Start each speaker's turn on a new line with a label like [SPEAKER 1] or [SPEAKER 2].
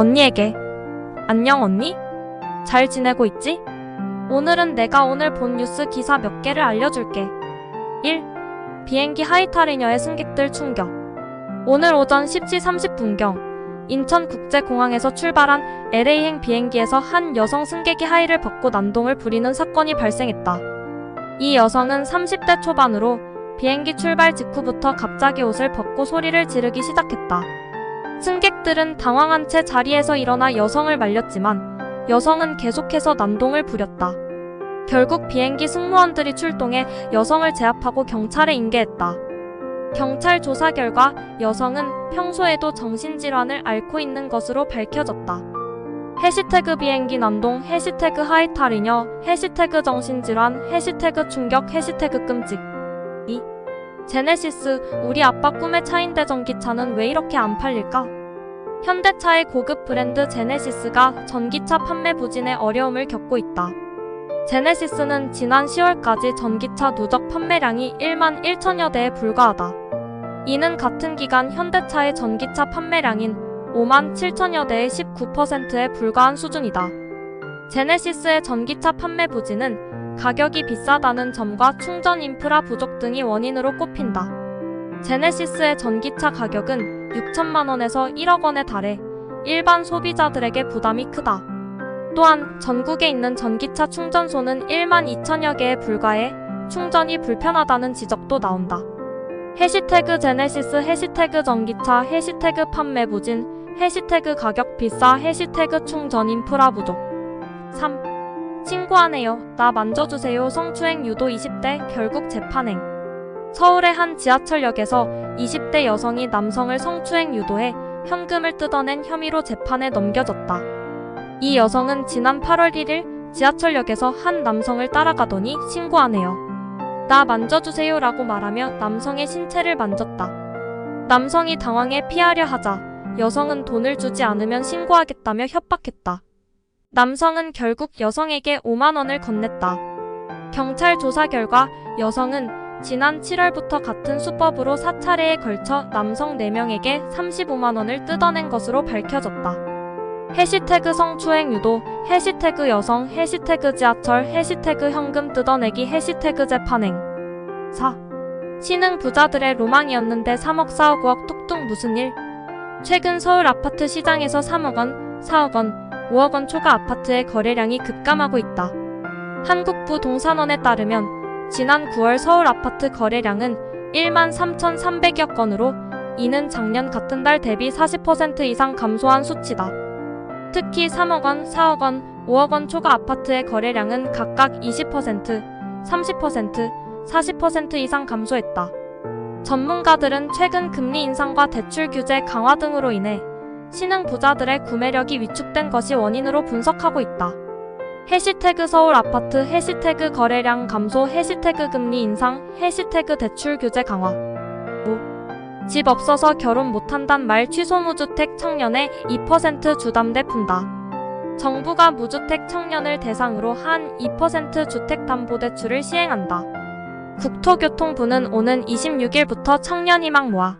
[SPEAKER 1] 언니에게. 안녕 언니? 잘 지내고 있지? 오늘은 내가 오늘 본 뉴스 기사 몇 개를 알려줄게. 1. 비행기 하이탈이녀의 승객들 충격. 오늘 오전 10시 30분경 인천국제공항에서 출발한 LA행 비행기에서 한 여성 승객이 하의를 벗고 난동을 부리는 사건이 발생했다. 이 여성은 30대 초반으로 비행기 출발 직후부터 갑자기 옷을 벗고 소리를 지르기 시작했다. 승객들은 당황한 채 자리에서 일어나 여성을 말렸지만 여성은 계속해서 난동을 부렸다. 결국 비행기 승무원들이 출동해 여성을 제압하고 경찰에 인계했다. 경찰 조사 결과 여성은 평소에도 정신질환을 앓고 있는 것으로 밝혀졌다. 해시태그 비행기 난동, 해시태그 하이탈이녀, 해시태그 정신질환, 해시태그 충격, 해시태그 끔찍. 2. 제네시스, 우리 아빠 꿈의 차인데 전기차는 왜 이렇게 안 팔릴까? 현대차의 고급 브랜드 제네시스가 전기차 판매 부진에 어려움을 겪고 있다. 제네시스는 지난 10월까지 전기차 누적 판매량이 1만 1천여 대에 불과하다. 이는 같은 기간 현대차의 전기차 판매량인 5만 7천여 대의 19%에 불과한 수준이다. 제네시스의 전기차 판매 부진은 가격이 비싸다는 점과 충전 인프라 부족 등이 원인으로 꼽힌다. 제네시스의 전기차 가격은 6천만 원에서 1억 원에 달해 일반 소비자들에게 부담이 크다. 또한 전국에 있는 전기차 충전소는 1만 2천여 개에 불과해 충전이 불편하다는 지적도 나온다. 해시태그 제네시스, 해시태그 전기차, 해시태그 판매 부진, 해시태그 가격 비싸, 해시태그 충전 인프라 부족. 3. 신고하네요. 나 만져주세요. 성추행 유도 20대 결국 재판행. 서울의 한 지하철역에서 20대 여성이 남성을 성추행 유도해 현금을 뜯어낸 혐의로 재판에 넘겨졌다. 이 여성은 지난 8월 1일 지하철역에서 한 남성을 따라가더니 신고하네요. 나 만져주세요 라고 말하며 남성의 신체를 만졌다. 남성이 당황해 피하려 하자 여성은 돈을 주지 않으면 신고하겠다며 협박했다. 남성은 결국 여성에게 5만 원을 건넸다. 경찰 조사 결과 여성은 지난 7월부터 같은 수법으로 4차례에 걸쳐 남성 4명에게 35만 원을 뜯어낸 것으로 밝혀졌다. 해시태그 성추행 유도, 해시태그 여성, 해시태그 지하철, 해시태그 현금 뜯어내기, 해시태그 재판행. 4. 신흥 부자들의 로망이었는데 3억 4억 5억 뚝뚝 무슨 일? 최근 서울 아파트 시장에서 3억 원, 4억 원, 5억 원 초과 아파트의 거래량이 급감하고 있다. 한국부동산원에 따르면 지난 9월 서울 아파트 거래량은 1만 3,300여 건으로 이는 작년 같은 달 대비 40% 이상 감소한 수치다. 특히 3억 원, 4억 원, 5억 원 초과 아파트의 거래량은 각각 20%, 30%, 40% 이상 감소했다. 전문가들은 최근 금리 인상과 대출 규제 강화 등으로 인해 신흥 부자들의 구매력이 위축된 것이 원인으로 분석하고 있다. 해시태그 서울 아파트, 해시태그 거래량 감소, 해시태그 금리 인상, 해시태그 대출 규제 강화. 5. 집 없어서 결혼 못한단 말 취소 무주택 청년의 2% 주담대 푼다. 정부가 무주택 청년을 대상으로 한 2% 주택담보대출을 시행한다. 국토교통부는 오는 26일부터 청년희망 모아